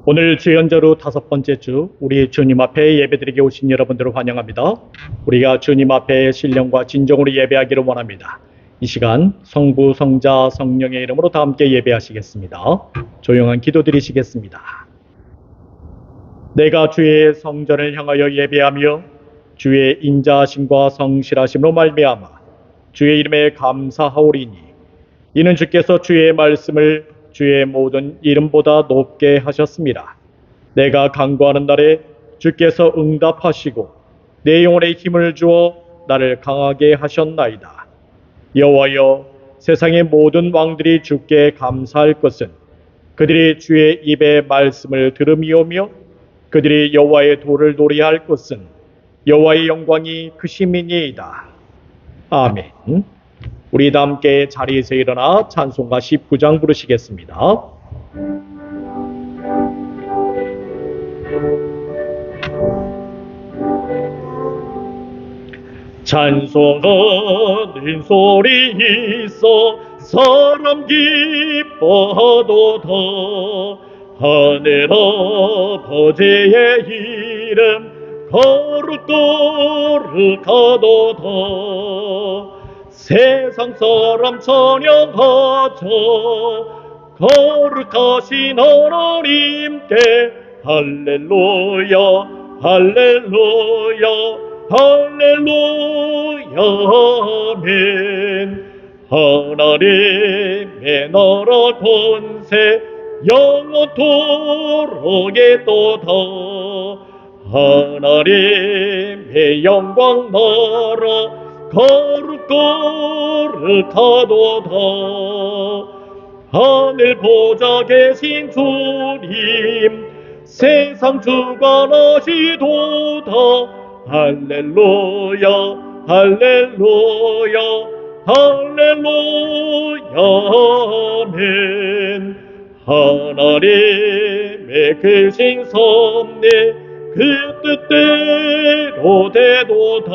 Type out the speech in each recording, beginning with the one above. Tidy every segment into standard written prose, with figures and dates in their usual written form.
오늘 주연자로 5번째 주 우리 주님 앞에 예배드리게 오신 여러분들을 환영합니다. 우리가 주님 앞에 신령과 진정으로 예배하기를 원합니다. 이 시간 성부, 성자, 성령의 이름으로 다 함께 예배하시겠습니다. 조용한 기도 드리시겠습니다. 내가 주의 성전을 향하여 예배하며 주의 인자하심과 성실하심으로 말미암아 주의 이름에 감사하오리니 이는 주께서 주의 말씀을 주의 모든 이름보다 높게 하셨습니다. 내가 간구하는 날에 주께서 응답하시고 내 영혼에 힘을 주어 나를 강하게 하셨나이다. 여호와여, 세상의 모든 왕들이 주께 감사할 것은 그들이 주의 입의 말씀을 들음이오며 그들이 여호와의 도를 노래할 것은 여호와의 영광이 크심이니이다. 아멘. 우리 다 함께 자리에서 일어나 찬송가 19장 부르시겠습니다. 찬송하는 소리 있어 사람 기뻐하도다. 하늘 아버지의 이름 거룩거룩하도다. 세상 사람 찬양하자. 거룩하신 하나님께 할렐루야 할렐루야 할렐루야 아멘. 하나님의 나라 권세 영원토록에 또다. 하나님의 영광 나라 거룩거룩하도다. 하늘 보좌 계신 주님 세상 주관하시도다. 할렐루야 할렐루야 할렐루야 아멘. 하나님의 크신 섭리 그 뜻대로 되도다.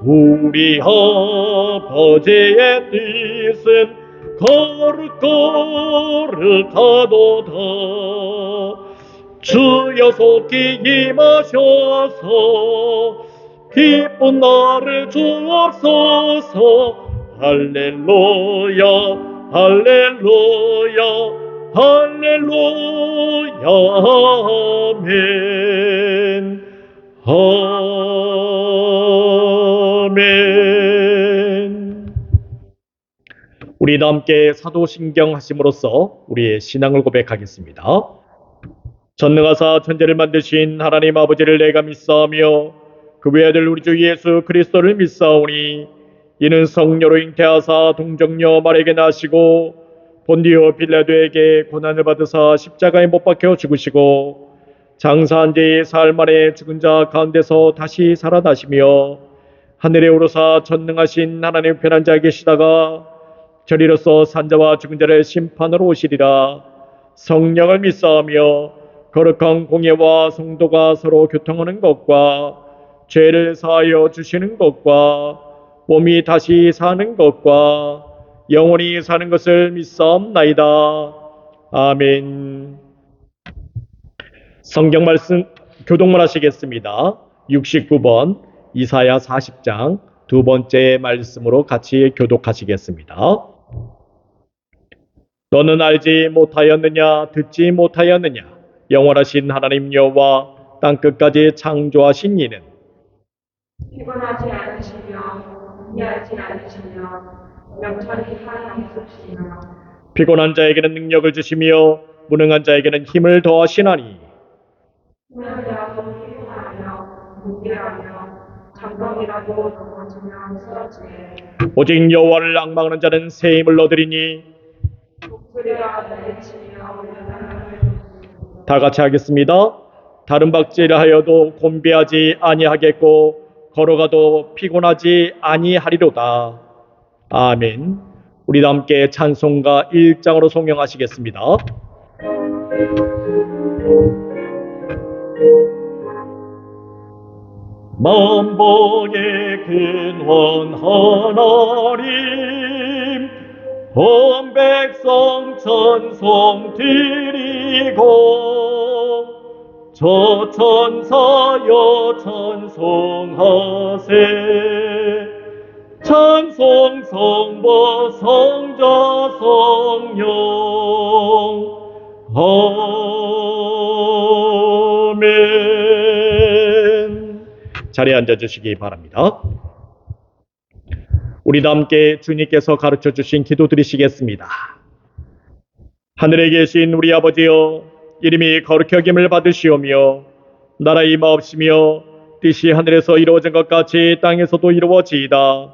우리 아버지의 뜻은 거룩거룩하도다. 주여 속히 임하셔서 기쁜 날을 주옵소서. 할렐루야 할렐루야 할렐루야 아멘. 아멘. 우리 다 함께 사도신경 하심으로써 우리의 신앙을 고백하겠습니다. 전능하사 천지를 만드신 하나님 아버지를 내가 믿사오며 그 외아들 우리 주 예수 그리스도를 믿사오니 이는 성녀로 잉태하사 동정녀 마리아에게 나시고 본디오 빌라도에게 고난을 받으사 십자가에 못 박혀 죽으시고 장사한 지 사흘 만에 죽은 자 가운데서 다시 살아나시며 하늘에 오르사 전능하신 하나님 편한 자에 계시다가 저리로서 산자와 죽은 자를 심판하러 오시리라. 성령을 믿사오며 거룩한 공예와 성도가 서로 교통하는 것과 죄를 사하여 주시는 것과 몸이 다시 사는 것과 영원히 사는 것을 믿사옵나이다. 아멘. 성경 말씀 교독만 하시겠습니다. 69번 이사야 40장 두 번째 말씀으로 같이 교독하시겠습니다. 너는 알지 못하였느냐 듣지 못하였느냐 영원하신 하나님 여호와 땅끝까지 창조하신 이는 피곤하지 않으시며 이해하지 않으시며 명철이 하나님이시며 피곤한 자에게는 능력을 주시며 무능한 자에게는 힘을 더하시나니 힘이라도 피곤하며 무기하며 장병이라도 넘어지면 쓰러지게 오직 여호와를 앙망하는 자는 새 힘을 얻으리니. 목소리가 내치며 다 같이 하겠습니다. 다른 박질을 하여도 곤비하지 아니하겠고 걸어가도 피곤하지 아니하리로다. 아멘. 우리 다 함께 찬송가 1장으로 송영하시겠습니다. 만방의 근원 하나님 온 백성 찬송 드리고 저 천사여 찬송하세. 찬송 성부 성자 성령 아멘. 자리에 앉아주시기 바랍니다. 우리도 함께 주님께서 가르쳐주신 기도 드리시겠습니다. 하늘에 계신 우리 아버지여, 이름이 거룩히 여김을 받으시오며 나라의 임하옵시며 뜻이 하늘에서 이루어진 것 같이 땅에서도 이루어지이다.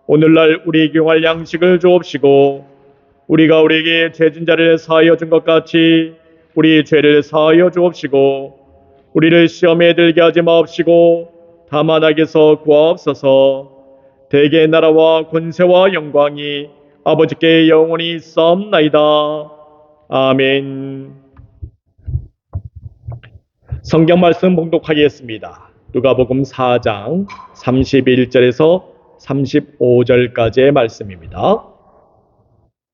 오늘날 우리에게 용할 양식을 주옵시고 우리가 우리에게 죄진 자를 사하여 준 것 같이 우리 죄를 사하여 주옵시고 우리를 시험에 들게 하지 마옵시고 다만 악에서 구하옵소서. 대개의 나라와 권세와 영광이 아버지께 영원히 있사옵나이다. 아멘. 성경 말씀 봉독하겠습니다. 누가복음 4장 31절에서 35절까지의 말씀입니다.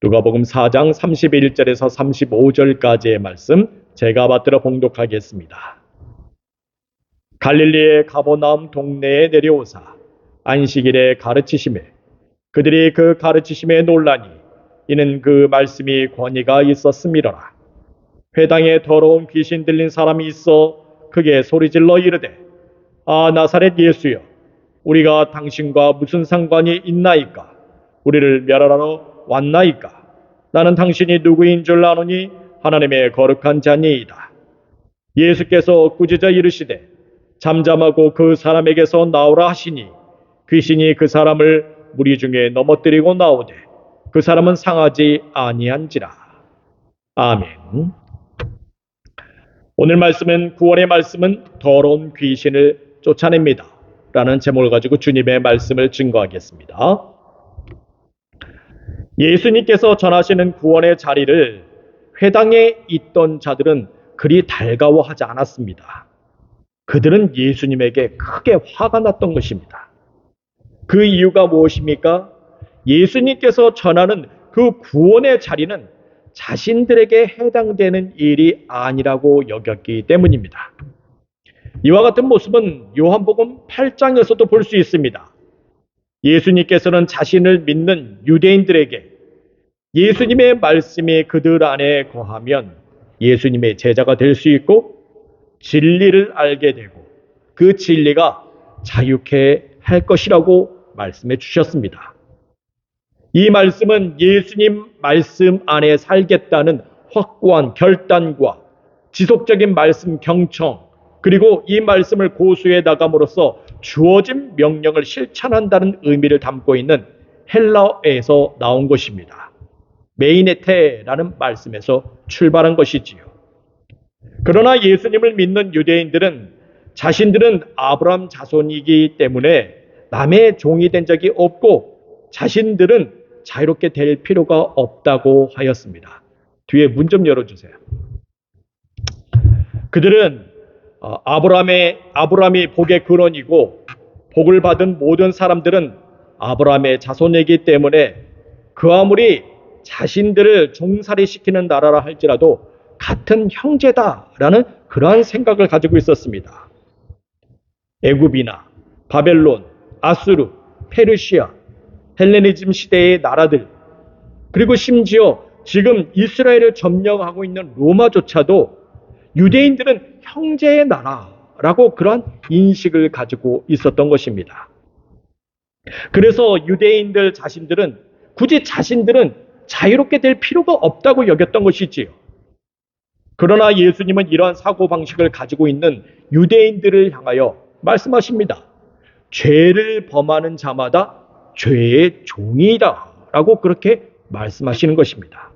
누가복음 4장 31절에서 35절까지의 말씀 제가 받들어 봉독하겠습니다. 갈릴리의 가버나움 동네에 내려오사 안식일에 가르치심에 그들이 그 가르치심에 놀라니 이는 그 말씀이 권위가 있었음이로라. 회당에 더러운 귀신 들린 사람이 있어 크게 소리질러 이르되 아 나사렛 예수여, 우리가 당신과 무슨 상관이 있나이까? 우리를 멸하러 왔나이까? 나는 당신이 누구인 줄 아노니 하나님의 거룩한 자니이다. 예수께서 꾸짖어 이르시되 잠잠하고 그 사람에게서 나오라 하시니 귀신이 그 사람을 무리 중에 넘어뜨리고 나오되 그 사람은 상하지 아니한지라. 아멘. 오늘 말씀은 구원의 말씀은 더러운 귀신을 쫓아냅니다 라는 제목을 가지고 주님의 말씀을 증거하겠습니다. 예수님께서 전하시는 구원의 자리를 회당에 있던 자들은 그리 달가워하지 않았습니다. 그들은 예수님에게 크게 화가 났던 것입니다. 그 이유가 무엇입니까? 예수님께서 전하는 그 구원의 자리는 자신들에게 해당되는 일이 아니라고 여겼기 때문입니다. 이와 같은 모습은 요한복음 8장에서도 볼 수 있습니다. 예수님께서는 자신을 믿는 유대인들에게 예수님의 말씀이 그들 안에 거하면 예수님의 제자가 될 수 있고 진리를 알게 되고 그 진리가 자유케 할 것이라고 말씀해 주셨습니다. 이 말씀은 예수님 말씀 안에 살겠다는 확고한 결단과 지속적인 말씀 경청, 그리고 이 말씀을 고수해 나감으로써 주어진 명령을 실천한다는 의미를 담고 있는 헬라어에서 나온 것입니다. 메이네테라는 말씀에서 출발한 것이지요. 그러나 예수님을 믿는 유대인들은 자신들은 아브라함 자손이기 때문에 남의 종이 된 적이 없고 자신들은 자유롭게 될 필요가 없다고 하였습니다. 뒤에 문 좀 열어주세요. 그들은 아브라함이 복의 근원이고 복을 받은 모든 사람들은 아브라함의 자손이기 때문에 그 아무리 자신들을 종살이시키는 나라라 할지라도 같은 형제다라는 그러한 생각을 가지고 있었습니다. 애굽이나 바벨론, 아수르, 페르시아, 헬레니즘 시대의 나라들, 그리고 심지어 지금 이스라엘을 점령하고 있는 로마조차도 유대인들은 형제의 나라라고 그러한 인식을 가지고 있었던 것입니다. 그래서 유대인들 자신들은 굳이 자신들은 자유롭게 될 필요가 없다고 여겼던 것이지요. 그러나 예수님은 이러한 사고방식을 가지고 있는 유대인들을 향하여 말씀하십니다. 죄를 범하는 자마다 죄의 종이다 라고 그렇게 말씀하시는 것입니다.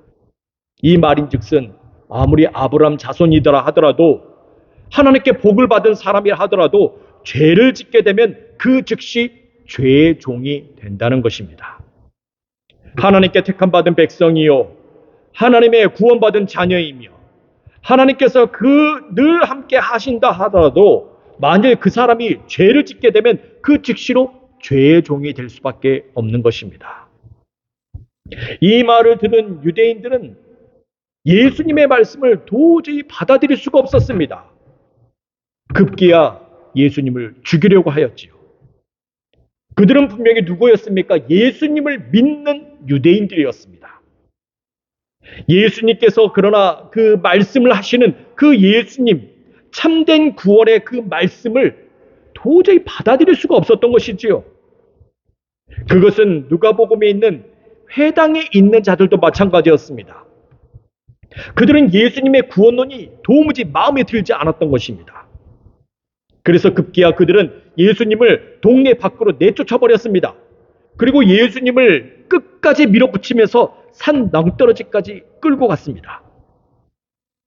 이 말인즉슨 아무리 아브라함 자손이더라 하더라도 하나님께 복을 받은 사람이라 하더라도 죄를 짓게 되면 그 즉시 죄의 종이 된다는 것입니다. 하나님께 택함받은 백성이요 하나님의 구원받은 자녀이며 하나님께서 늘 함께 하신다 하더라도 만일 그 사람이 죄를 짓게 되면 그 즉시로 죄의 종이 될 수밖에 없는 것입니다. 이 말을 들은 유대인들은 예수님의 말씀을 도저히 받아들일 수가 없었습니다. 급기야 예수님을 죽이려고 하였지요. 그들은 분명히 누구였습니까? 예수님을 믿는 유대인들이었습니다. 예수님께서 그러나 그 말씀을 하시는 그 예수님, 참된 구원의 그 말씀을 도저히 받아들일 수가 없었던 것이지요. 그것은 누가복음에 있는 회당에 있는 자들도 마찬가지였습니다. 그들은 예수님의 구원론이 도무지 마음에 들지 않았던 것입니다. 그래서 급기야 그들은 예수님을 동네 밖으로 내쫓아버렸습니다. 그리고 예수님을 끝까지 밀어붙이면서 산 낭떠러지까지 끌고 갔습니다.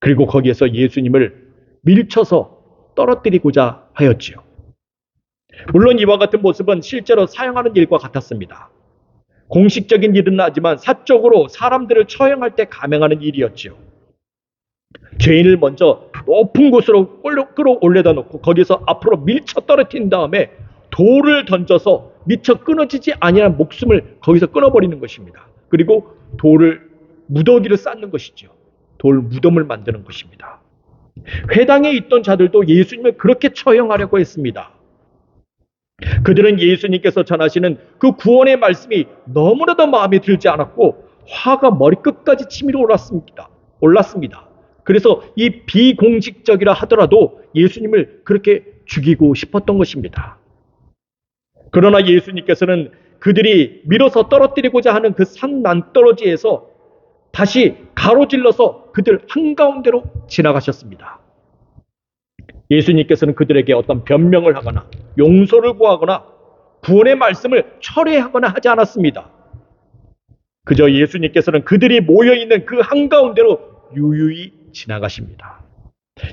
그리고 거기에서 예수님을 밀쳐서 떨어뜨리고자 하였지요. 물론 이와 같은 모습은 실제로 사용하는 일과 같았습니다. 공식적인 일은 하지만 사적으로 사람들을 처형할 때 감행하는 일이었지요. 죄인을 먼저 높은 곳으로 끌어올려다 놓고 거기서 앞으로 밀쳐 떨어뜨린 다음에 돌을 던져서 미처 끊어지지 아니한 목숨을 거기서 끊어버리는 것입니다. 그리고 돌을 무더기를 쌓는 것이죠. 돌 무덤을 만드는 것입니다. 회당에 있던 자들도 예수님을 그렇게 처형하려고 했습니다. 그들은 예수님께서 전하시는 그 구원의 말씀이 너무나도 마음에 들지 않았고 화가 머리끝까지 치밀어 올랐습니다. 그래서 이 비공식적이라 하더라도 예수님을 그렇게 죽이고 싶었던 것입니다. 그러나 예수님께서는 그들이 밀어서 떨어뜨리고자 하는 그 산 난떨어지에서 다시 가로질러서 그들 한가운데로 지나가셨습니다. 예수님께서는 그들에게 어떤 변명을 하거나 용서를 구하거나 구원의 말씀을 철회하거나 하지 않았습니다. 그저 예수님께서는 그들이 모여있는 그 한가운데로 유유히 지나가십니다.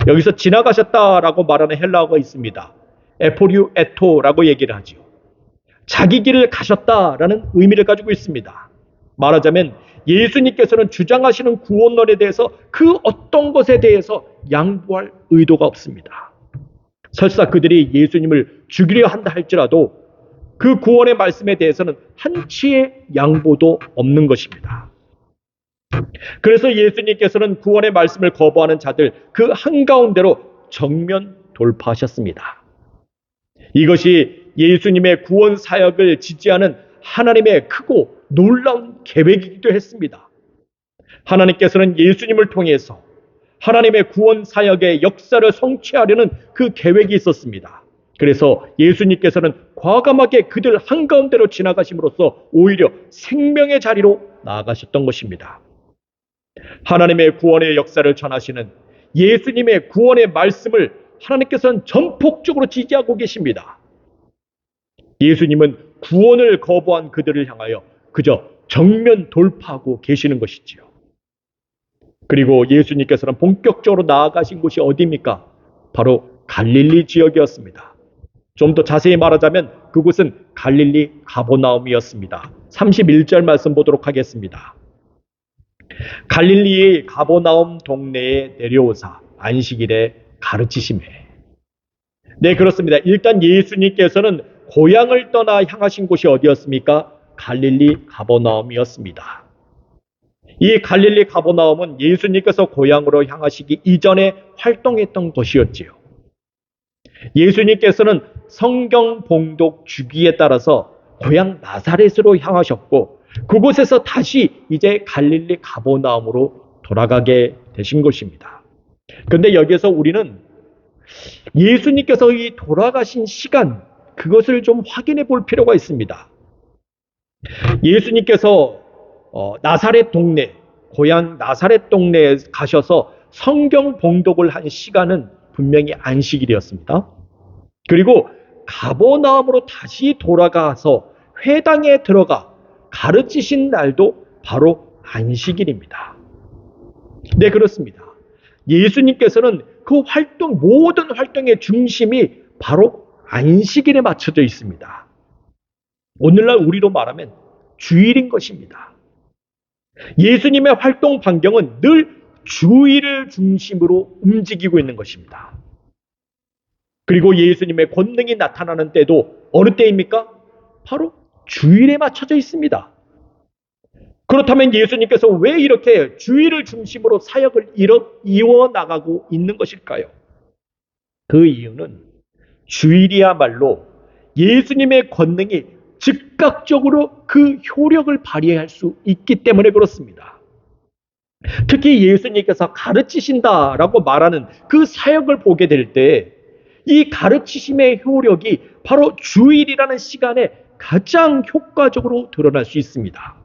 여기서 지나가셨다라고 말하는 헬라어가 있습니다. 에포류에토라고 얘기를 하죠. 자기 길을 가셨다라는 의미를 가지고 있습니다. 말하자면 예수님께서는 주장하시는 구원론에 대해서 그 어떤 것에 대해서 양보할 의도가 없습니다. 설사 그들이 예수님을 죽이려 한다 할지라도 그 구원의 말씀에 대해서는 한치의 양보도 없는 것입니다. 그래서 예수님께서는 구원의 말씀을 거부하는 자들 그 한가운데로 정면 돌파하셨습니다. 이것이 예수님의 구원 사역을 지지하는 하나님의 크고 놀라운 계획이기도 했습니다. 하나님께서는 예수님을 통해서 하나님의 구원 사역의 역사를 성취하려는 그 계획이 있었습니다. 그래서 예수님께서는 과감하게 그들 한가운데로 지나가심으로써 오히려 생명의 자리로 나아가셨던 것입니다. 하나님의 구원의 역사를 전하시는 예수님의 구원의 말씀을 하나님께서는 전폭적으로 지지하고 계십니다. 예수님은 구원을 거부한 그들을 향하여 그저 정면 돌파하고 계시는 것이지요. 그리고 예수님께서는 본격적으로 나아가신 곳이 어디입니까? 바로 갈릴리 지역이었습니다. 좀 더 자세히 말하자면 그곳은 갈릴리 가버나움이었습니다. 31절 말씀 보도록 하겠습니다. 갈릴리의 가버나움 동네에 내려오사 안식일에 가르치시매. 네, 그렇습니다. 일단 예수님께서는 고향을 떠나 향하신 곳이 어디였습니까? 갈릴리 가버나움이었습니다. 이 갈릴리 가버나움은 예수님께서 고향으로 향하시기 이전에 활동했던 곳이었지요. 예수님께서는 성경 봉독 주기에 따라서 고향 나사렛으로 향하셨고 그곳에서 다시 이제 갈릴리 가버나움으로 돌아가게 되신 것입니다. 그런데 여기에서 우리는 예수님께서 이 돌아가신 시간 그것을 좀 확인해 볼 필요가 있습니다. 예수님께서 나사렛 동네, 고향 나사렛 동네에 가셔서 성경 봉독을 한 시간은 분명히 안식일이었습니다. 그리고 가버나움으로 다시 돌아가서 회당에 들어가 가르치신 날도 바로 안식일입니다. 네, 그렇습니다. 예수님께서는 그 모든 활동의 중심이 바로 안식일에 맞춰져 있습니다. 오늘날 우리로 말하면 주일인 것입니다. 예수님의 활동 반경은 늘 주일을 중심으로 움직이고 있는 것입니다. 그리고 예수님의 권능이 나타나는 때도 어느 때입니까? 바로 주일에 맞춰져 있습니다. 그렇다면 예수님께서 왜 이렇게 주의를 중심으로 사역을 이어나가고 있는 것일까요? 그 이유는 주일이야말로 예수님의 권능이 즉각적으로 그 효력을 발휘할 수 있기 때문에 그렇습니다. 특히 예수님께서 가르치신다라고 말하는 그 사역을 보게 될 때 이 가르치심의 효력이 바로 주일이라는 시간에 가장 효과적으로 드러날 수 있습니다.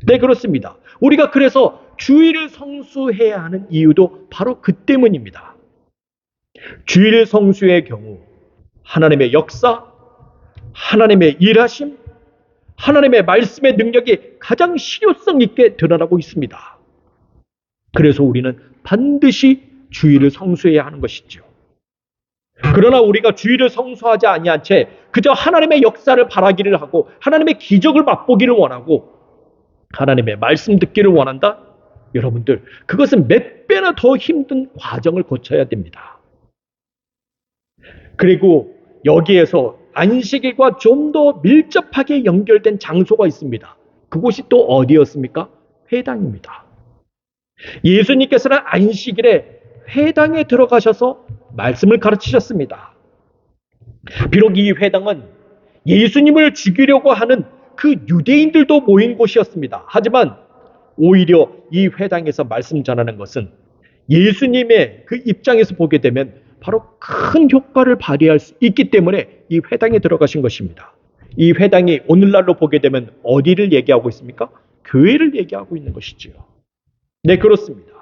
네, 그렇습니다. 우리가 그래서 주일을 성수해야 하는 이유도 바로 그 때문입니다. 주일 성수의 경우 하나님의 역사, 하나님의 일하심, 하나님의 말씀의 능력이 가장 실효성 있게 드러나고 있습니다. 그래서 우리는 반드시 주일을 성수해야 하는 것이죠. 그러나 우리가 주일을 성수하지 아니한 채 그저 하나님의 역사를 바라기를 하고 하나님의 기적을 맛보기를 원하고 하나님의 말씀 듣기를 원한다? 여러분들, 그것은 몇 배나 더 힘든 과정을 거쳐야 됩니다. 그리고 여기에서 안식일과 좀 더 밀접하게 연결된 장소가 있습니다. 그곳이 또 어디였습니까? 회당입니다. 예수님께서는 안식일에 회당에 들어가셔서 말씀을 가르치셨습니다. 비록 이 회당은 예수님을 죽이려고 하는 그 유대인들도 모인 곳이었습니다. 하지만 오히려 이 회당에서 말씀 전하는 것은 예수님의 그 입장에서 보게 되면 바로 큰 효과를 발휘할 수 있기 때문에 이 회당에 들어가신 것입니다. 이 회당이 오늘날로 보게 되면 어디를 얘기하고 있습니까? 교회를 얘기하고 있는 것이지요. 네, 그렇습니다.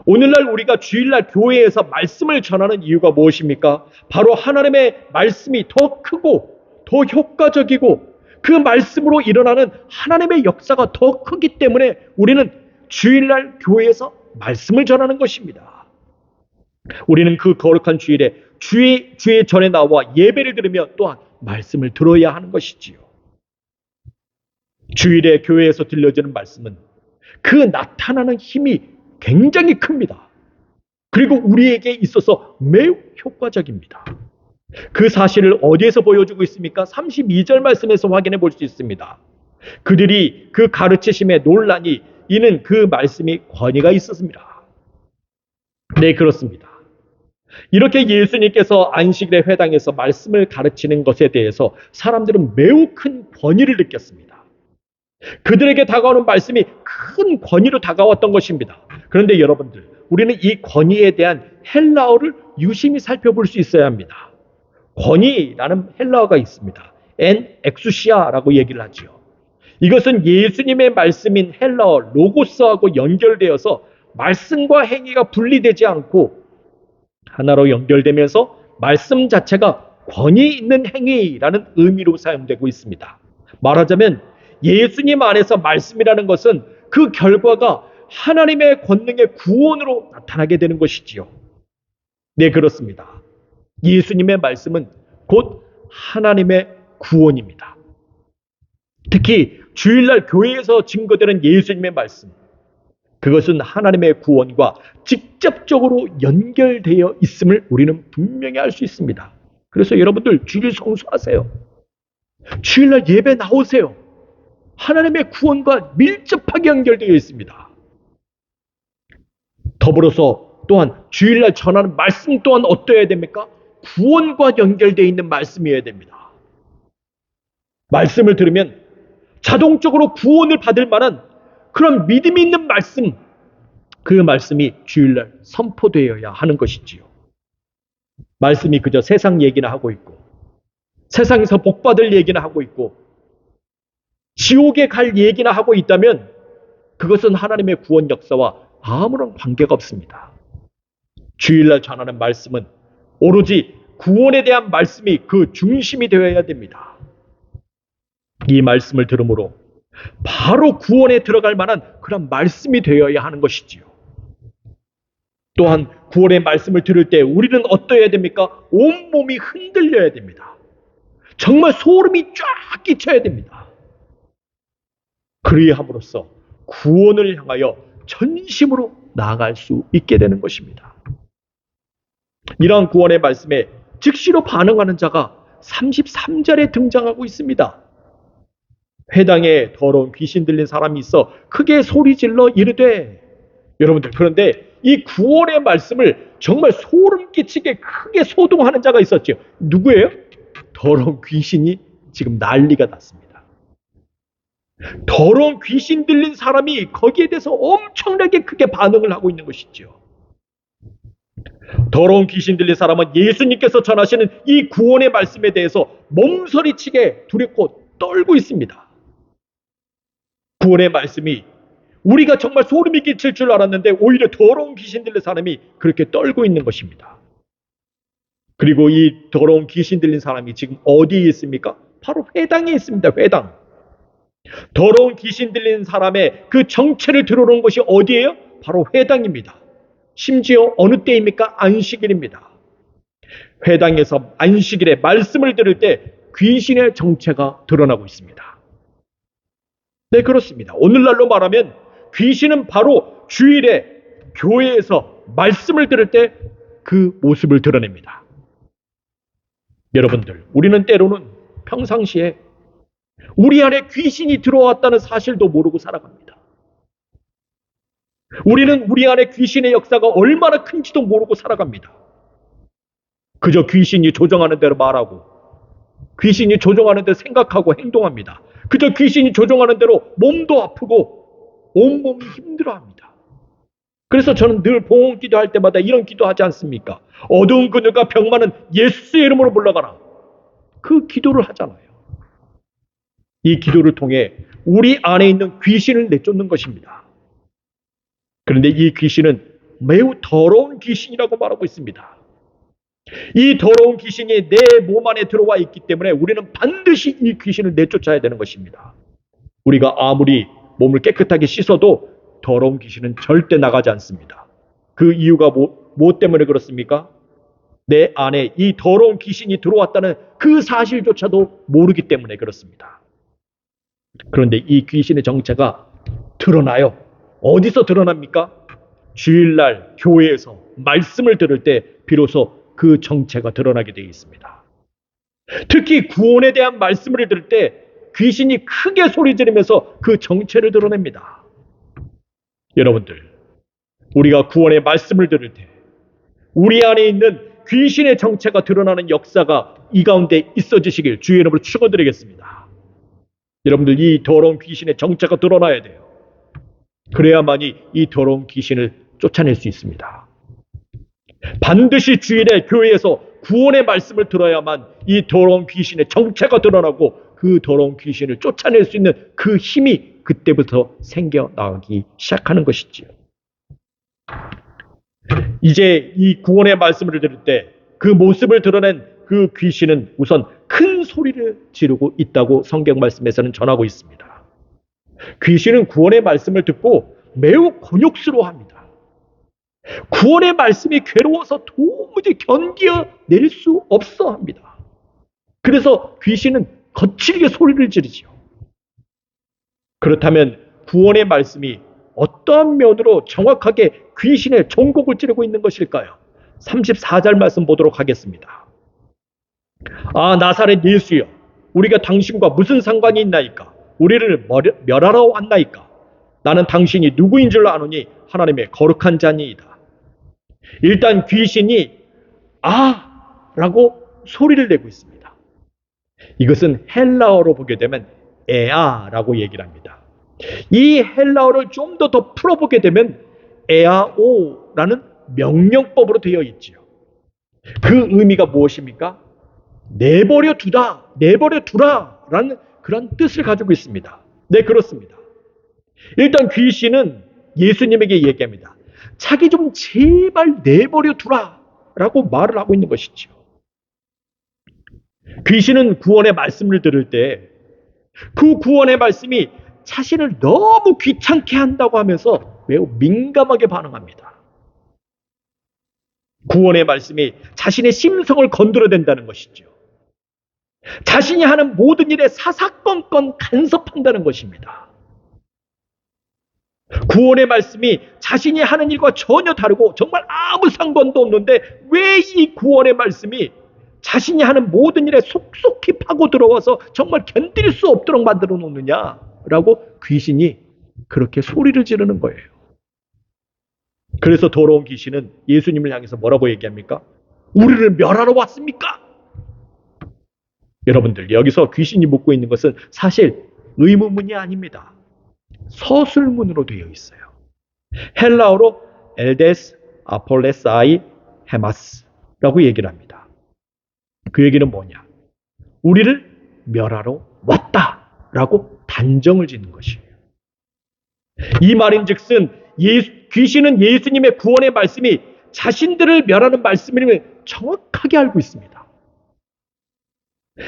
오늘날 우리가 주일날 교회에서 말씀을 전하는 이유가 무엇입니까? 바로 하나님의 말씀이 더 크고 더 효과적이고 그 말씀으로 일어나는 하나님의 역사가 더 크기 때문에 우리는 주일날 교회에서 말씀을 전하는 것입니다. 우리는 그 거룩한 주일에 주의 전에 나와 예배를 드리며 또한 말씀을 들어야 하는 것이지요. 주일에 교회에서 들려지는 말씀은 그 나타나는 힘이 굉장히 큽니다. 그리고 우리에게 있어서 매우 효과적입니다. 그 사실을 어디에서 보여주고 있습니까? 32절 말씀에서 확인해 볼 수 있습니다. 그들이 그 가르치심에 논란이 이는 그 말씀이 권위가 있었습니다. 네, 그렇습니다. 이렇게 예수님께서 안식일의 회당에서 말씀을 가르치는 것에 대해서 사람들은 매우 큰 권위를 느꼈습니다. 그들에게 다가오는 말씀이 큰 권위로 다가왔던 것입니다. 그런데 여러분들, 우리는 이 권위에 대한 헬라어를 유심히 살펴볼 수 있어야 합니다. 권위라는 헬라어가 있습니다. 엔 엑수시아라고 얘기를 하죠. 이것은 예수님의 말씀인 헬라어 로고스하고 연결되어서 말씀과 행위가 분리되지 않고 하나로 연결되면서 말씀 자체가 권위 있는 행위라는 의미로 사용되고 있습니다. 말하자면 예수님 안에서 말씀이라는 것은 그 결과가 하나님의 권능의 구원으로 나타나게 되는 것이지요. 네, 그렇습니다. 예수님의 말씀은 곧 하나님의 구원입니다. 특히 주일날 교회에서 증거되는 예수님의 말씀, 그것은 하나님의 구원과 직접적으로 연결되어 있음을 우리는 분명히 알 수 있습니다. 그래서 여러분들 주일 성수하세요. 주일날 예배 나오세요. 하나님의 구원과 밀접하게 연결되어 있습니다. 더불어서 또한 주일날 전하는 말씀 또한 어떠해야 됩니까? 구원과 연결되어 있는 말씀이어야 됩니다. 말씀을 들으면 자동적으로 구원을 받을 만한 그런 믿음이 있는 말씀, 그 말씀이 주일날 선포되어야 하는 것이지요. 말씀이 그저 세상 얘기나 하고 있고 세상에서 복받을 얘기나 하고 있고 지옥에 갈 얘기나 하고 있다면 그것은 하나님의 구원 역사와 아무런 관계가 없습니다. 주일날 전하는 말씀은 오로지 구원에 대한 말씀이 그 중심이 되어야 됩니다. 이 말씀을 들음으로 바로 구원에 들어갈 만한 그런 말씀이 되어야 하는 것이지요. 또한 구원의 말씀을 들을 때 우리는 어떠해야 됩니까? 온몸이 흔들려야 됩니다. 정말 소름이 쫙 끼쳐야 됩니다. 그리함으로써 구원을 향하여 전심으로 나아갈 수 있게 되는 것입니다. 이러한 구원의 말씀에 즉시로 반응하는 자가 33절에 등장하고 있습니다. 회당에 더러운 귀신 들린 사람이 있어 크게 소리질러 이르되, 여러분들, 그런데 이 구원의 말씀을 정말 소름 끼치게 크게 소동하는 자가 있었죠. 누구예요? 더러운 귀신이 지금 난리가 났습니다. 더러운 귀신 들린 사람이 거기에 대해서 엄청나게 크게 반응을 하고 있는 것이죠. 더러운 귀신 들린 사람은 예수님께서 전하시는 이 구원의 말씀에 대해서 몸서리치게 두렵고 떨고 있습니다. 구원의 말씀이 우리가 정말 소름이 끼칠 줄 알았는데 오히려 더러운 귀신 들린 사람이 그렇게 떨고 있는 것입니다. 그리고 이 더러운 귀신 들린 사람이 지금 어디에 있습니까? 바로 회당에 있습니다. 회당. 더러운 귀신 들린 사람의 그 정체를 들어오는 것이 어디예요? 바로 회당입니다. 심지어 어느 때입니까? 안식일입니다. 회당에서 안식일에 말씀을 들을 때 귀신의 정체가 드러나고 있습니다. 네, 그렇습니다. 오늘날로 말하면 귀신은 바로 주일에 교회에서 말씀을 들을 때 그 모습을 드러냅니다. 여러분들, 우리는 때로는 평상시에 우리 안에 귀신이 들어왔다는 사실도 모르고 살아갑니다. 우리는 우리 안에 귀신의 역사가 얼마나 큰지도 모르고 살아갑니다. 그저 귀신이 조정하는 대로 말하고, 귀신이 조정하는 대로 생각하고 행동합니다. 그저 귀신이 조정하는 대로 몸도 아프고 온몸이 힘들어합니다. 그래서 저는 늘 봉헌 기도할 때마다 이런 기도하지 않습니까? 어두운 그늘과 병 많은 예수의 이름으로 물러가라. 그 기도를 하잖아요. 이 기도를 통해 우리 안에 있는 귀신을 내쫓는 것입니다. 그런데 이 귀신은 매우 더러운 귀신이라고 말하고 있습니다. 이 더러운 귀신이 내 몸 안에 들어와 있기 때문에 우리는 반드시 이 귀신을 내쫓아야 되는 것입니다. 우리가 아무리 몸을 깨끗하게 씻어도 더러운 귀신은 절대 나가지 않습니다. 그 이유가 뭐 때문에 그렇습니까? 내 안에 이 더러운 귀신이 들어왔다는 그 사실조차도 모르기 때문에 그렇습니다. 그런데 이 귀신의 정체가 드러나요. 어디서 드러납니까? 주일날 교회에서 말씀을 들을 때 비로소 그 정체가 드러나게 되어 있습니다. 특히 구원에 대한 말씀을 들을 때 귀신이 크게 소리 지르면서 그 정체를 드러냅니다. 여러분들, 우리가 구원의 말씀을 들을 때 우리 안에 있는 귀신의 정체가 드러나는 역사가 이 가운데 있어지시길 주의 이름으로 축원드리겠습니다. 여러분들, 이 더러운 귀신의 정체가 드러나야 돼요. 그래야만이 이 더러운 귀신을 쫓아낼 수 있습니다. 반드시 주일에 교회에서 구원의 말씀을 들어야만 이 더러운 귀신의 정체가 드러나고 그 더러운 귀신을 쫓아낼 수 있는 그 힘이 그때부터 생겨나기 시작하는 것이지요. 이제 이 구원의 말씀을 들을 때 그 모습을 드러낸 그 귀신은 우선 큰 소리를 지르고 있다고 성경 말씀에서는 전하고 있습니다. 귀신은 구원의 말씀을 듣고 매우 곤욕스러워합니다. 구원의 말씀이 괴로워서 도무지 견뎌낼 수 없어 합니다. 그래서 귀신은 거칠게 소리를 지르지요. 그렇다면 구원의 말씀이 어떠한 면으로 정확하게 귀신의 종곡을 찌르고 있는 것일까요? 34절 말씀 보도록 하겠습니다. 아, 나사렛 예수여, 우리가 당신과 무슨 상관이 있나이까? 우리를 멸하러 왔나이까? 나는 당신이 누구인 줄 아노니 하나님의 거룩한 자니이다. 일단 귀신이 라고 소리를 내고 있습니다. 이것은 헬라어로 보게 되면 에아라고 얘기를 합니다. 이 헬라어를 좀 더 풀어보게 되면 에아오라는 명령법으로 되어 있지요. 그 의미가 무엇입니까? 내버려 두다, 내버려 두라라는 그런 뜻을 가지고 있습니다. 네, 그렇습니다. 일단 귀신은 예수님에게 얘기합니다. 자기 좀 제발 내버려 두라라고 말을 하고 있는 것이죠. 귀신은 구원의 말씀을 들을 때 그 구원의 말씀이 자신을 너무 귀찮게 한다고 하면서 매우 민감하게 반응합니다. 구원의 말씀이 자신의 심성을 건드려댄다는 것이죠. 자신이 하는 모든 일에 사사건건 간섭한다는 것입니다. 구원의 말씀이 자신이 하는 일과 전혀 다르고 정말 아무 상관도 없는데 왜 이 구원의 말씀이 자신이 하는 모든 일에 속속히 파고 들어와서 정말 견딜 수 없도록 만들어 놓느냐라고 귀신이 그렇게 소리를 지르는 거예요. 그래서 더러운 귀신은 예수님을 향해서 뭐라고 얘기합니까? 우리를 멸하러 왔습니까? 여러분들, 여기서 귀신이 묻고 있는 것은 사실 의문문이 아닙니다. 서술문으로 되어 있어요. 헬라어로 엘데스 아폴레사이 헤마스라고 얘기를 합니다. 그 얘기는 뭐냐? 우리를 멸하러 왔다라고 단정을 짓는 것이에요. 이 말인즉슨 귀신은 예수님의 구원의 말씀이 자신들을 멸하는 말씀임을 정확하게 알고 있습니다.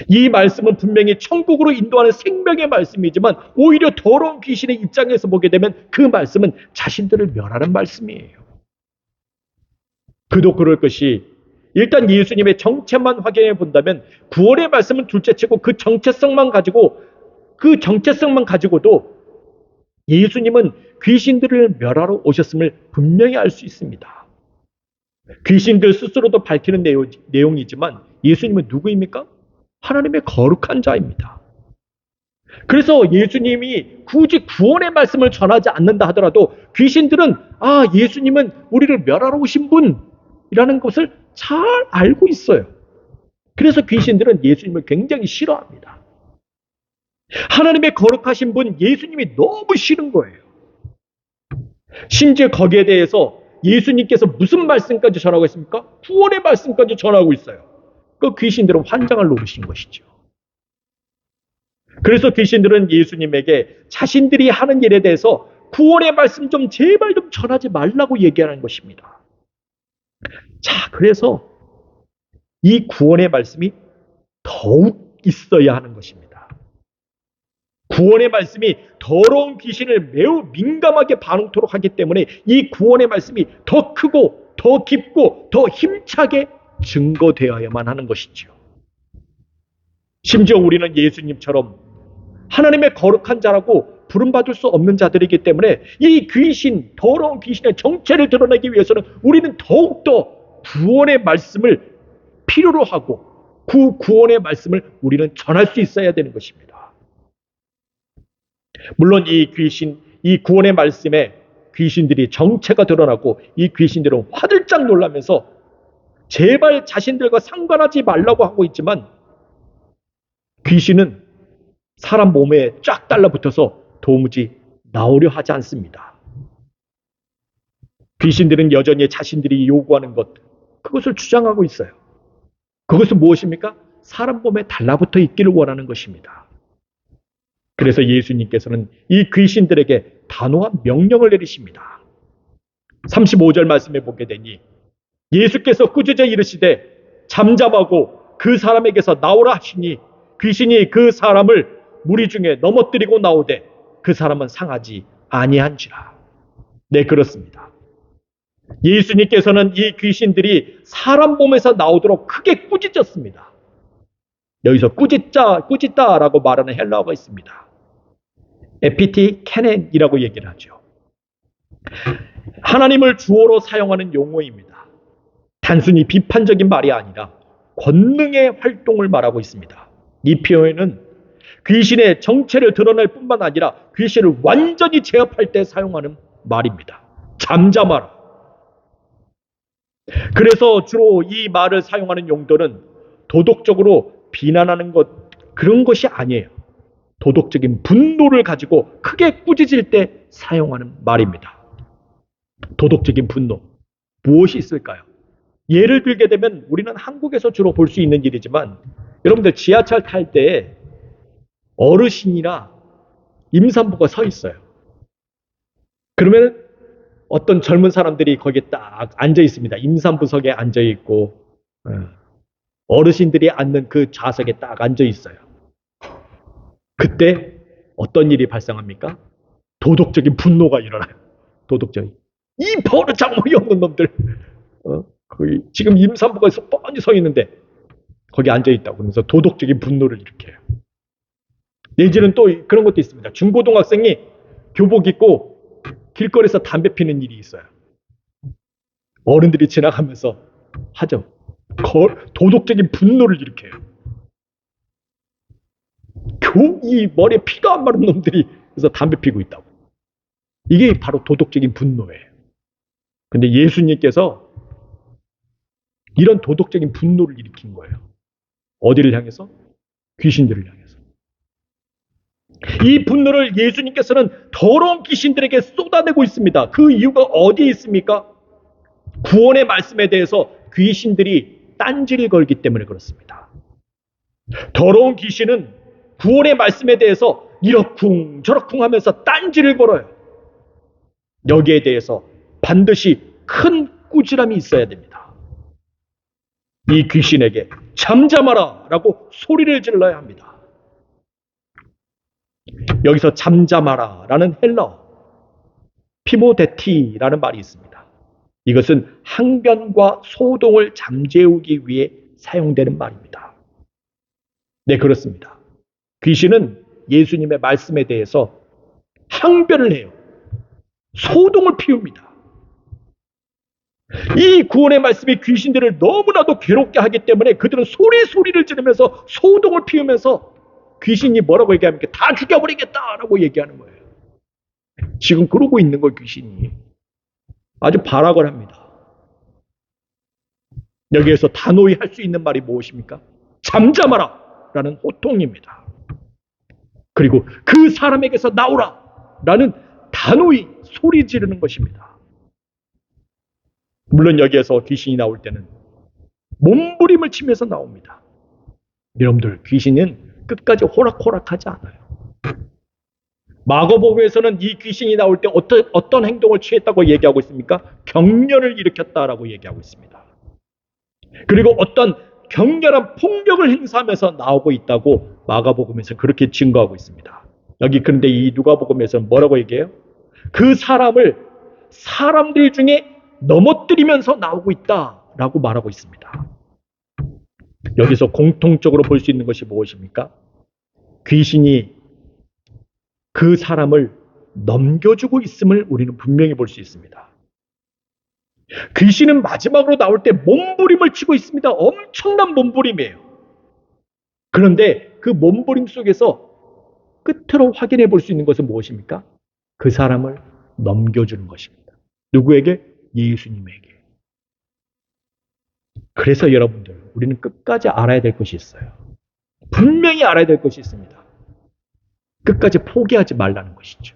이 말씀은 분명히 천국으로 인도하는 생명의 말씀이지만 오히려 더러운 귀신의 입장에서 보게 되면 그 말씀은 자신들을 멸하는 말씀이에요. 그도 그럴 것이 일단 예수님의 정체만 확인해 본다면 구원의 말씀은 둘째치고 그 정체성만 가지고도 예수님은 귀신들을 멸하러 오셨음을 분명히 알 수 있습니다. 귀신들 스스로도 밝히는 내용이지만 예수님은 누구입니까? 하나님의 거룩한 자입니다. 그래서 예수님이 굳이 구원의 말씀을 전하지 않는다 하더라도 귀신들은 예수님은 우리를 멸하러 오신 분이라는 것을 잘 알고 있어요. 그래서 귀신들은 예수님을 굉장히 싫어합니다. 하나님의 거룩하신 분 예수님이 너무 싫은 거예요. 심지어 거기에 대해서 예수님께서 무슨 말씀까지 전하고 있습니까? 구원의 말씀까지 전하고 있어요. 그 귀신들은 환장을 놓으신 것이죠. 그래서 귀신들은 예수님에게 자신들이 하는 일에 대해서 구원의 말씀 좀 제발 좀 전하지 말라고 얘기하는 것입니다. 자, 그래서 이 구원의 말씀이 더욱 있어야 하는 것입니다. 구원의 말씀이 더러운 귀신을 매우 민감하게 반응토록 하기 때문에 이 구원의 말씀이 더 크고 더 깊고 더 힘차게 증거되어야만 하는 것이죠. 심지어 우리는 예수님처럼 하나님의 거룩한 자라고 부름받을 수 없는 자들이기 때문에 이 귀신, 더러운 귀신의 정체를 드러내기 위해서는 우리는 더욱더 구원의 말씀을 필요로 하고 그 구원의 말씀을 우리는 전할 수 있어야 되는 것입니다. 물론 이 구원의 말씀에 귀신들이 정체가 드러나고 이 귀신들은 화들짝 놀라면서 제발 자신들과 상관하지 말라고 하고 있지만 귀신은 사람 몸에 쫙 달라붙어서 도무지 나오려 하지 않습니다. 귀신들은 여전히 자신들이 요구하는 그것을 주장하고 있어요. 그것은 무엇입니까? 사람 몸에 달라붙어 있기를 원하는 것입니다. 그래서 예수님께서는 이 귀신들에게 단호한 명령을 내리십니다. 35절 말씀에 보게 되니 예수께서 꾸짖어 이르시되 잠잠하고 그 사람에게서 나오라 하시니 귀신이 그 사람을 무리 중에 넘어뜨리고 나오되 그 사람은 상하지 아니한지라. 네, 그렇습니다. 예수님께서는 이 귀신들이 사람 몸에서 나오도록 크게 꾸짖었습니다. 여기서 꾸짖다라고 말하는 헬라어가 있습니다. 에피티 케넨이라고 얘기를 하죠. 하나님을 주어로 사용하는 용어입니다. 단순히 비판적인 말이 아니라 권능의 활동을 말하고 있습니다. 이 표현은 귀신의 정체를 드러낼 뿐만 아니라 귀신을 완전히 제압할 때 사용하는 말입니다. 잠잠하라. 그래서 주로 이 말을 사용하는 용도는 도덕적으로 비난하는 그런 것이 아니에요. 도덕적인 분노를 가지고 크게 꾸짖을 때 사용하는 말입니다. 도덕적인 분노. 무엇이 있을까요? 예를 들게 되면 우리는 한국에서 주로 볼 수 있는 일이지만 여러분들 지하철 탈 때 어르신이나 임산부가 서 있어요. 그러면 어떤 젊은 사람들이 거기에 딱 앉아 있습니다. 임산부석에 앉아 있고 어르신들이 앉는 그 좌석에 딱 앉아 있어요. 그때 어떤 일이 발생합니까? 도덕적인 분노가 일어나요. 도덕적인. 이 버르장머리 없는 놈들. 지금 임산부가 뻔히 서 있는데 거기 앉아 있다고 그러면서 도덕적인 분노를 일으켜요. 내지는 또 그런 것도 있습니다. 중고등학생이 교복 입고 길거리에서 담배 피는 일이 있어요. 어른들이 지나가면서 하죠. 도덕적인 분노를 일으켜요. 이 머리에 피가 안 마른 놈들이 그래서 담배 피고 있다고. 이게 바로 도덕적인 분노예요. 근데 예수님께서 이런 도덕적인 분노를 일으킨 거예요. 어디를 향해서? 귀신들을 향해서. 이 분노를 예수님께서는 더러운 귀신들에게 쏟아내고 있습니다. 그 이유가 어디에 있습니까? 구원의 말씀에 대해서 귀신들이 딴지를 걸기 때문에 그렇습니다. 더러운 귀신은 구원의 말씀에 대해서 이러쿵 저러쿵 하면서 딴지를 걸어요. 여기에 대해서 반드시 큰 꾸지람이 있어야 됩니다. 이 귀신에게 잠잠하라 라고 소리를 질러야 합니다. 여기서 잠잠하라 라는 헬라어 피모데티라는 말이 있습니다. 이것은 항변과 소동을 잠재우기 위해 사용되는 말입니다. 네, 그렇습니다. 귀신은 예수님의 말씀에 대해서 항변을 해요. 소동을 피웁니다. 이 구원의 말씀이 귀신들을 너무나도 괴롭게 하기 때문에 그들은 소리를 지르면서 소동을 피우면서 귀신이 뭐라고 얘기합니까? 다 죽여버리겠다라고 얘기하는 거예요. 지금 그러고 있는 걸 귀신이 아주 발악을 합니다. 여기에서 단호히 할 수 있는 말이 무엇입니까? 잠잠하라 라는 호통입니다. 그리고 그 사람에게서 나오라 라는 단호히 소리 지르는 것입니다. 물론 여기에서 귀신이 나올 때는 몸부림을 치면서 나옵니다. 여러분들, 귀신은 끝까지 호락호락하지 않아요. 마가복음에서는 이 귀신이 나올 때 어떤 행동을 취했다고 얘기하고 있습니까? 경련을 일으켰다라고 얘기하고 있습니다. 그리고 어떤 격렬한 폭력을 행사하면서 나오고 있다고 마가복음에서 그렇게 증거하고 있습니다. 여기 그런데 이 누가복음에서는 뭐라고 얘기해요? 그 사람을 사람들 중에 넘어뜨리면서 나오고 있다라고 말하고 있습니다. 여기서 공통적으로 볼 수 있는 것이 무엇입니까? 귀신이 그 사람을 넘겨주고 있음을 우리는 분명히 볼 수 있습니다. 귀신은 마지막으로 나올 때 몸부림을 치고 있습니다. 엄청난 몸부림이에요. 그런데 그 몸부림 속에서 끝으로 확인해 볼 수 있는 것은 무엇입니까? 그 사람을 넘겨주는 것입니다. 누구에게? 예수님에게. 그래서 여러분들, 우리는 끝까지 알아야 될 것이 있어요. 분명히 알아야 될 것이 있습니다. 끝까지 포기하지 말라는 것이죠.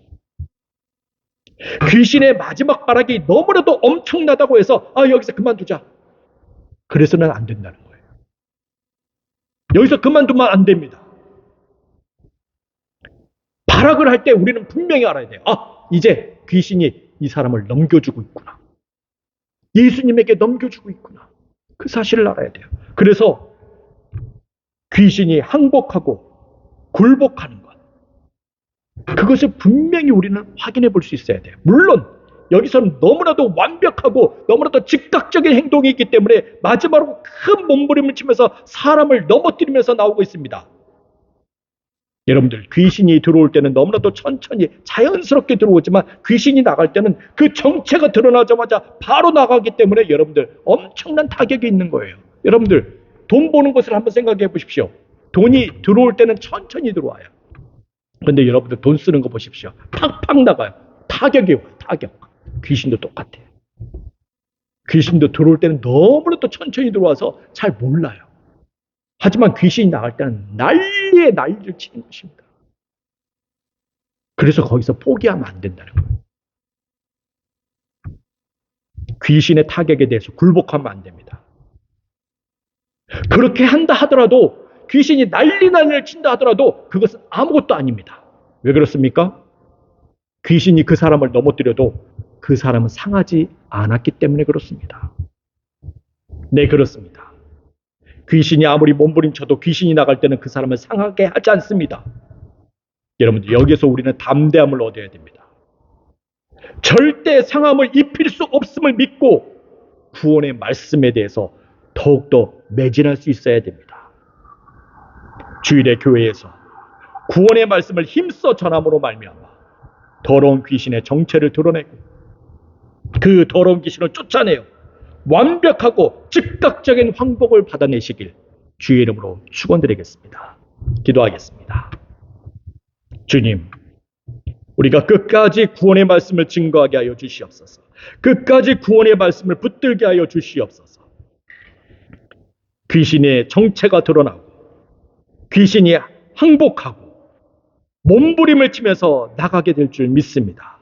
귀신의 마지막 발악이 너무나도 엄청나다고 해서 여기서 그만두자. 그래서는 안 된다는 거예요. 여기서 그만두면 안 됩니다. 발악을 할 때 우리는 분명히 알아야 돼요. 이제 귀신이 이 사람을 넘겨주고 있구나. 예수님에게 넘겨주고 있구나. 그 사실을 알아야 돼요. 그래서 귀신이 항복하고 굴복하는 것, 그것을 분명히 우리는 확인해 볼 수 있어야 돼요. 물론 여기서는 너무나도 완벽하고 너무나도 즉각적인 행동이 있기 때문에 마지막으로 큰 몸부림을 치면서 사람을 넘어뜨리면서 나오고 있습니다. 여러분들, 귀신이 들어올 때는 너무나도 천천히 자연스럽게 들어오지만 귀신이 나갈 때는 그 정체가 드러나자마자 바로 나가기 때문에 여러분들 엄청난 타격이 있는 거예요. 여러분들, 돈 버는 것을 한번 생각해 보십시오. 돈이 들어올 때는 천천히 들어와요. 그런데 여러분들 돈 쓰는 거 보십시오. 팍팍 나가요. 타격이 와요. 타격. 귀신도 똑같아요. 귀신도 들어올 때는 너무나도 천천히 들어와서 잘 몰라요. 하지만 귀신이 나갈 때는 난리에 난리를 치는 것입니다. 그래서 거기서 포기하면 안 된다는 거예요. 귀신의 타격에 대해서 굴복하면 안 됩니다. 그렇게 한다 하더라도, 귀신이 난리를 친다 하더라도 그것은 아무것도 아닙니다. 왜 그렇습니까? 귀신이 그 사람을 넘어뜨려도 그 사람은 상하지 않았기 때문에 그렇습니다. 네, 그렇습니다. 귀신이 아무리 몸부림쳐도 귀신이 나갈 때는 그 사람을 상하게 하지 않습니다. 여러분들, 여기서 우리는 담대함을 얻어야 됩니다. 절대 상함을 입힐 수 없음을 믿고 구원의 말씀에 대해서 더욱더 매진할 수 있어야 됩니다. 주일의 교회에서 구원의 말씀을 힘써 전함으로 말미암아 더러운 귀신의 정체를 드러내고 그 더러운 귀신을 쫓아내어 완벽하고 즉각적인 황복을 받아내시길 주의 이름으로 축원드리겠습니다. 기도하겠습니다. 주님, 우리가 끝까지 구원의 말씀을 증거하게 하여 주시옵소서. 끝까지 구원의 말씀을 붙들게 하여 주시옵소서. 귀신의 정체가 드러나고 귀신이 항복하고 몸부림을 치면서 나가게 될 줄 믿습니다.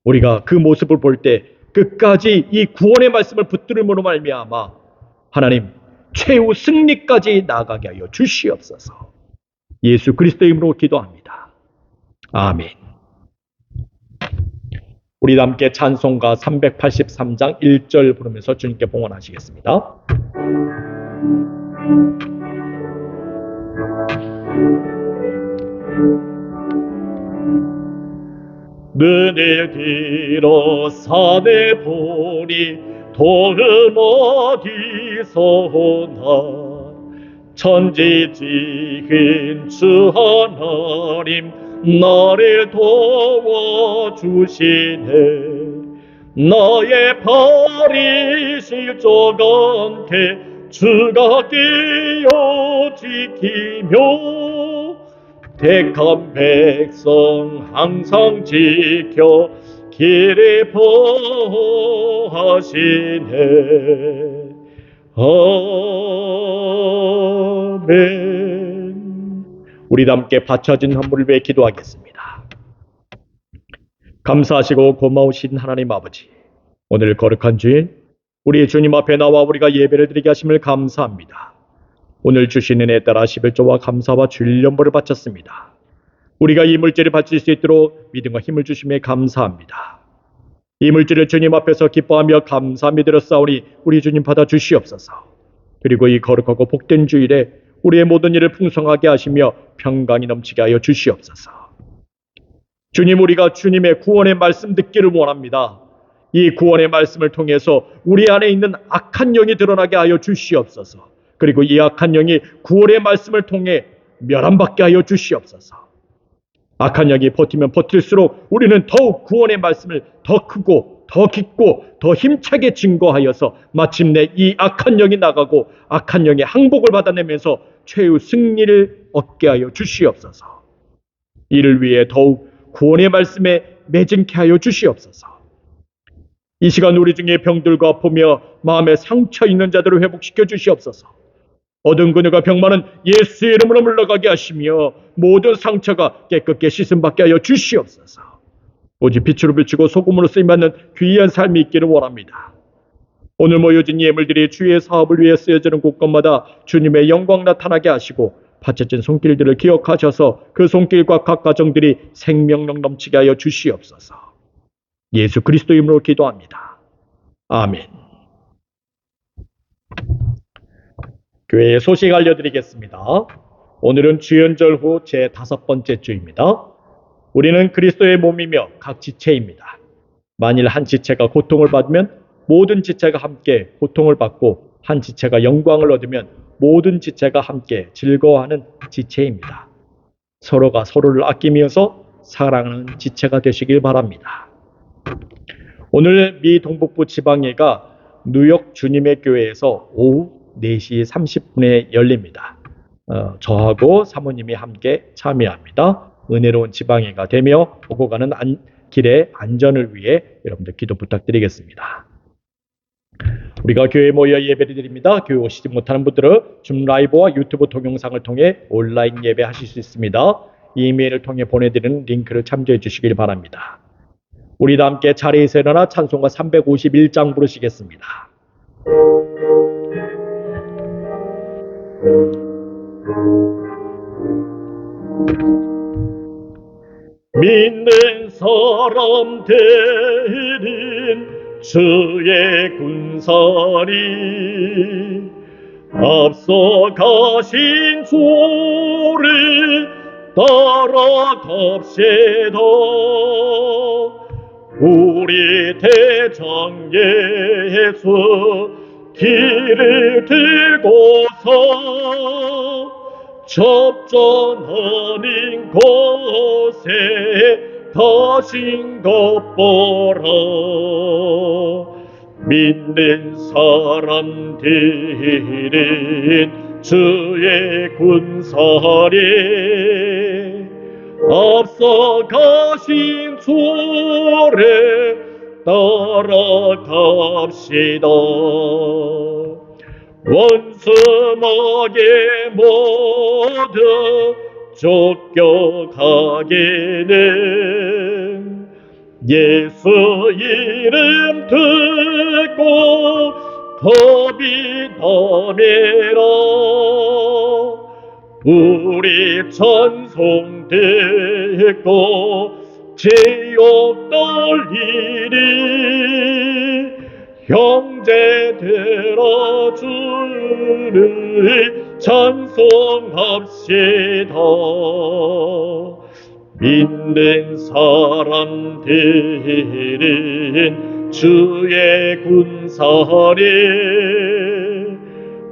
우리가 그 모습을 볼 때 끝까지 이 구원의 말씀을 붙들음으로 말미암아 하나님 최후 승리까지 나아가게 하여 주시옵소서. 예수 그리스도의 이름으로 기도합니다. 아멘. 우리 함께 찬송가 383장 1절 부르면서 주님께 봉헌하시겠습니다. 눈을 들어 산에 보니 돌은 어디서 오나 천지 지은 주 하나님 나를 도와주시네. 나의 발이 실족 않게 주가 끼어 지키며 택한 백성 항상 지켜 길을 보하시네. 아멘. 우리 함께 바쳐진 헌물을 위해 기도하겠습니다. 감사하시고 고마우신 하나님 아버지, 오늘 거룩한 주일 우리 주님 앞에 나와 우리가 예배를 드리게 하심을 감사합니다. 오늘 주신 은혜에 따라 11조와 감사와 주일 연보를 바쳤습니다. 우리가 이 물질을 바칠 수 있도록 믿음과 힘을 주심에 감사합니다. 이 물질을 주님 앞에서 기뻐하며 감사함이 들었사오니 우리 주님 받아 주시옵소서. 그리고 이 거룩하고 복된 주일에 우리의 모든 일을 풍성하게 하시며 평강이 넘치게 하여 주시옵소서. 주님, 우리가 주님의 구원의 말씀 듣기를 원합니다. 이 구원의 말씀을 통해서 우리 안에 있는 악한 영이 드러나게 하여 주시옵소서. 그리고 이 악한 영이 구원의 말씀을 통해 멸함받게 하여 주시옵소서. 악한 영이 버티면 버틸수록 우리는 더욱 구원의 말씀을 더 크고 더 깊고 더 힘차게 증거하여서 마침내 이 악한 영이 나가고 악한 영의 항복을 받아내면서 최후 승리를 얻게 하여 주시옵소서. 이를 위해 더욱 구원의 말씀에 매진케 하여 주시옵소서. 이 시간 우리 중에 병들고 아프며 마음에 상처 있는 자들을 회복시켜 주시옵소서. 얻은 근육과 병만은 예수의 이름으로 물러가게 하시며 모든 상처가 깨끗게 씻음받게 하여 주시옵소서. 오직 빛으로 비추고 소금으로 쓰임받는 귀한 삶이 있기를 원합니다. 오늘 모여진 예물들이 주의 사업을 위해 쓰여지는 곳곳마다 주님의 영광 나타나게 하시고 바쳐진 손길들을 기억하셔서 그 손길과 각 가정들이 생명력 넘치게 하여 주시옵소서. 예수 그리스도 이름으로 기도합니다. 아멘. 교회의 소식 알려드리겠습니다. 오늘은 주연절 후 제5번째 주입니다. 우리는 그리스도의 몸이며 각 지체입니다. 만일 한 지체가 고통을 받으면 모든 지체가 함께 고통을 받고 한 지체가 영광을 얻으면 모든 지체가 함께 즐거워하는 지체입니다. 서로가 서로를 아끼면서 사랑하는 지체가 되시길 바랍니다. 오늘 미 동북부 지방예가 뉴욕 주님의 교회에서 오후 4시 30분에 열립니다. 저하고 사모님이 함께 참여합니다. 은혜로운 지방예가 되며 오고 가는 길의 안전을 위해 여러분들 기도 부탁드리겠습니다. 우리가 교회에 모여 예배를 드립니다. 교회 오시지 못하는 분들은 줌 라이브와 유튜브 동영상을 통해 온라인 예배하실 수 있습니다. 이메일을 통해 보내드리는 링크를 참조해 주시길 바랍니다. 우리 다 함께 자리에서 일어나 찬송가 351장 부르시겠습니다. 믿는 사람들은 주의 군사리 앞서가신 주를 따라갑시다. 우리 대장 예수 길을 들고서 접전하는 곳에 가신 것 보라. 믿는 사람들은 주의 군사에 앞서가신 주를 따라갑시다. 원수마게 모두 쫓겨가기는 예수 이름 듣고 겁이 나매라. 우리 찬송 듣고 지옥 떨리리. 형제들아 주를 찬송합시다. 믿는 사람들은 주의 군사에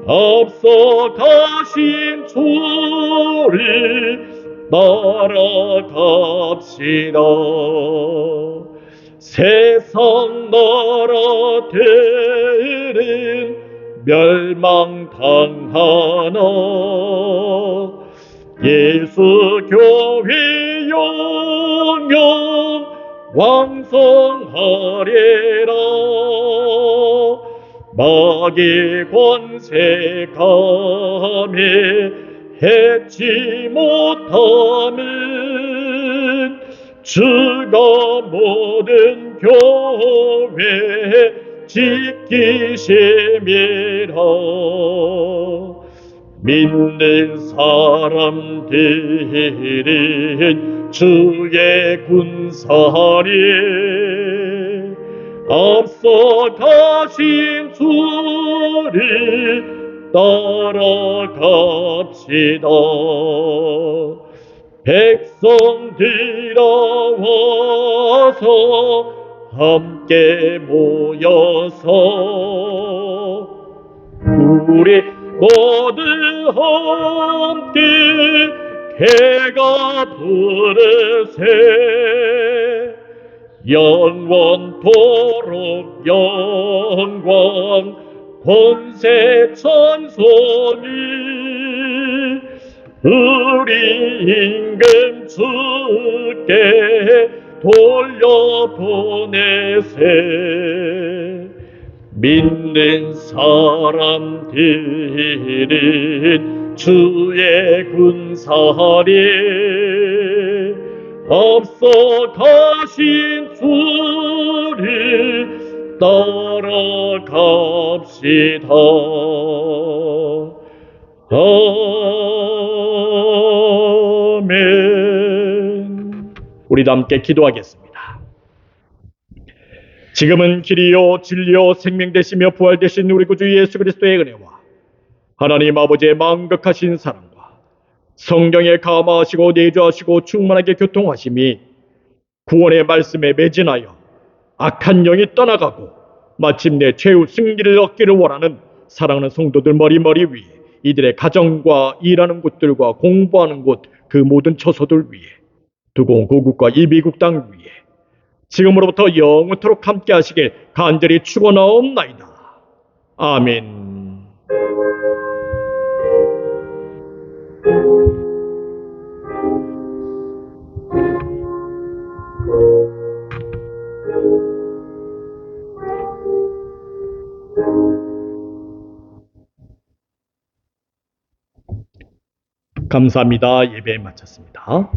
앞서가신 주를 따라갑시다. 세상 나라들은 멸망당하나 예수 교회 영영 왕성하리라. 마귀 권세 감히 해치 못함은 주가 모든 교회 지키심이라. 믿는 사람들은 주의 군사에 앞서가신 주를 따라갑시다. 백성들아 와서 함께 모여서 우리 모두 함께 개가 부르세. 영원토록 영광 권세 찬송이 우리 임금 주께 돌려보내세. 믿는 사람들은 주의 군사에 앞서가신 주를 따라갑시다. 아멘. 우리도 함께 기도하겠습니다. 지금은 길이요 진리요 생명 되시며 부활 되신 우리 구주 예수 그리스도의 은혜와 하나님 아버지의 망극하신 사랑과 성령의 감화하시고 내주하시고 충만하게 교통하심이 구원의 말씀에 매진하여 악한 영이 떠나가고 마침내 최후 승리를 얻기를 원하는 사랑하는 성도들 머리 위에 이들의 가정과 일하는 곳들과 공부하는 곳 그 모든 처소들 위에 두고 고국과 이 미국 땅 위에 지금으로부터 영원토록 함께 하시길 간절히 축원하옵나이다. 아멘. 감사합니다. 예배 마쳤습니다.